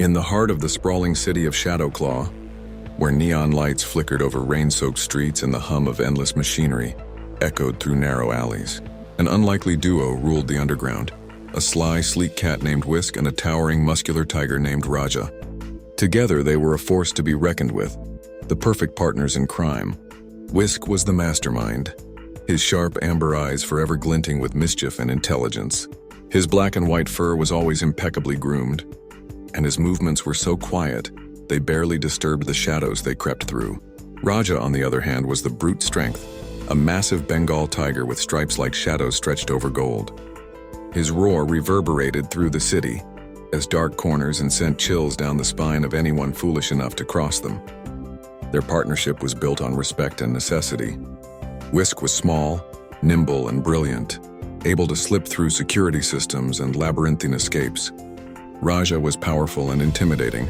In the heart of the sprawling city of Shadowclaw, where neon lights flickered over rain-soaked streets and the hum of endless machinery echoed through narrow alleys, an unlikely duo ruled the underground, a sly, sleek cat named Whisk and a towering, muscular tiger named Raja. Together, they were a force to be reckoned with, the perfect partners in crime. Whisk was the mastermind, his sharp amber eyes forever glinting with mischief and intelligence. His black and white fur was always impeccably groomed, and his movements were so quiet, they barely disturbed the shadows they crept through. Raja, on the other hand, was the brute strength, a massive Bengal tiger with stripes like shadows stretched over gold. His roar reverberated through the city, as dark corners and sent chills down the spine of anyone foolish enough to cross them. Their partnership was built on respect and necessity. Whisk was small, nimble, and brilliant, able to slip through security systems and labyrinthine escapes. Raja was powerful and intimidating,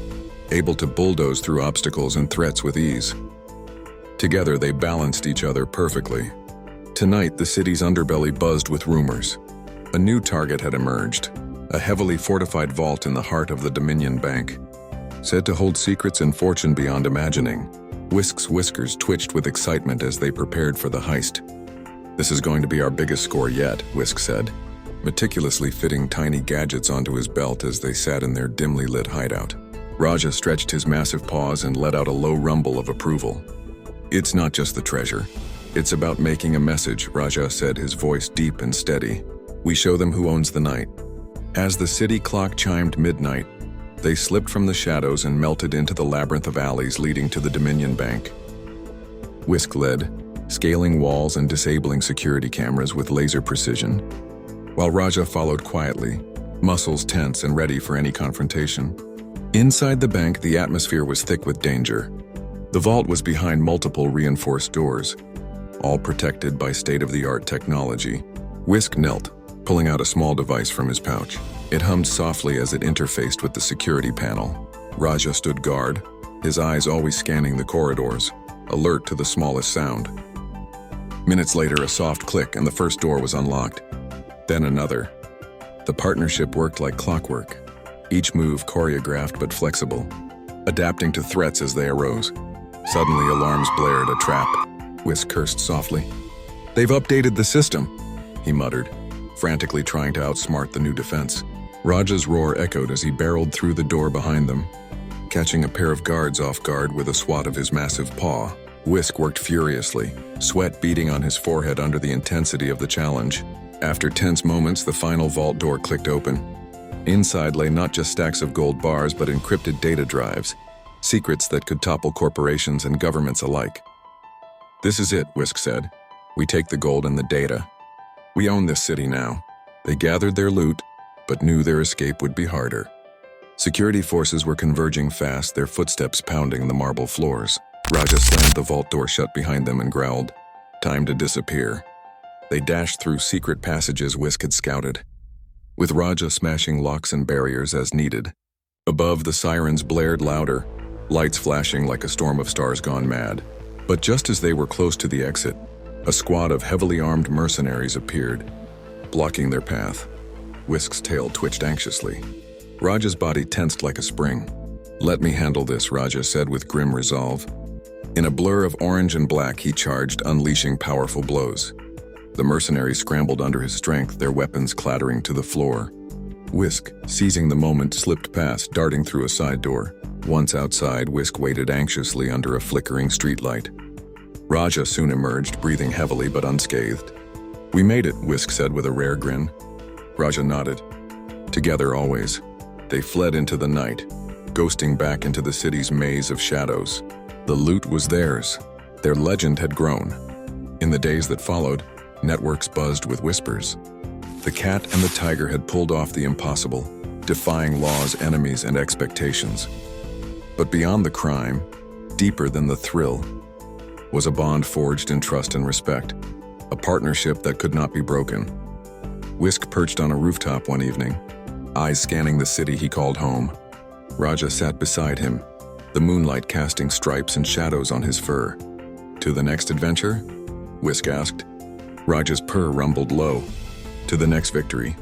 able to bulldoze through obstacles and threats with ease. Together, they balanced each other perfectly. Tonight, the city's underbelly buzzed with rumors. A new target had emerged, a heavily fortified vault in the heart of the Dominion Bank, said to hold secrets and fortune beyond imagining. Whisk's whiskers twitched with excitement as they prepared for the heist. "This is going to be our biggest score yet," Whisk said, meticulously fitting tiny gadgets onto his belt as they sat in their dimly lit hideout. Raja stretched his massive paws and let out a low rumble of approval. "It's not just the treasure. It's about making a message," Raja said, his voice deep and steady. "We show them who owns the night." As the city clock chimed midnight, they slipped from the shadows and melted into the labyrinth of alleys leading to the Dominion Bank. Whisk led, scaling walls and disabling security cameras with laser precision, while Raja followed quietly, muscles tense and ready for any confrontation. Inside the bank, the atmosphere was thick with danger. The vault was behind multiple reinforced doors, all protected by state-of-the-art technology. Whisk knelt, pulling out a small device from his pouch. It hummed softly as it interfaced with the security panel. Raja stood guard, his eyes always scanning the corridors, alert to the smallest sound. Minutes later, a soft click and the first door was unlocked. Then another. The partnership worked like clockwork, each move choreographed but flexible, adapting to threats as they arose. Suddenly, alarms blared. "A trap," Whisk cursed softly. "They've updated the system," he muttered, frantically trying to outsmart the new defense. Raja's roar echoed as he barreled through the door behind them, catching a pair of guards off guard with a swat of his massive paw. Whisk worked furiously, sweat beading on his forehead under the intensity of the challenge. After tense moments, the final vault door clicked open. Inside lay not just stacks of gold bars, but encrypted data drives, secrets that could topple corporations and governments alike. "This is it," Whisk said. "We take the gold and the data. We own this city now." They gathered their loot, but knew their escape would be harder. Security forces were converging fast, their footsteps pounding the marble floors. Raja slammed the vault door shut behind them and growled, "Time to disappear." They dashed through secret passages Whisk had scouted, with Raja smashing locks and barriers as needed. Above, the sirens blared louder, lights flashing like a storm of stars gone mad. But just as they were close to the exit, a squad of heavily armed mercenaries appeared, blocking their path. Whisk's tail twitched anxiously. Raja's body tensed like a spring. "Let me handle this," Raja said with grim resolve. In a blur of orange and black, he charged, unleashing powerful blows. The mercenaries scrambled under his strength, their weapons clattering to the floor. Whisk, seizing the moment, slipped past, darting through a side door. Once outside, Whisk waited anxiously under a flickering streetlight. Raja soon emerged, breathing heavily but unscathed. "We made it," Whisk said with a rare grin. Raja nodded. Together always. They fled into the night, ghosting back into the city's maze of shadows. The loot was theirs. Their legend had grown. In the days that followed, networks buzzed with whispers. The cat and the tiger had pulled off the impossible, defying laws, enemies, and expectations. But beyond the crime, deeper than the thrill, was a bond forged in trust and respect, a partnership that could not be broken. Whisk perched on a rooftop one evening, eyes scanning the city he called home. Raja sat beside him, the moonlight casting stripes and shadows on his fur. "To the next adventure?" Whisk asked. Raja's purr rumbled low. "To the next victory."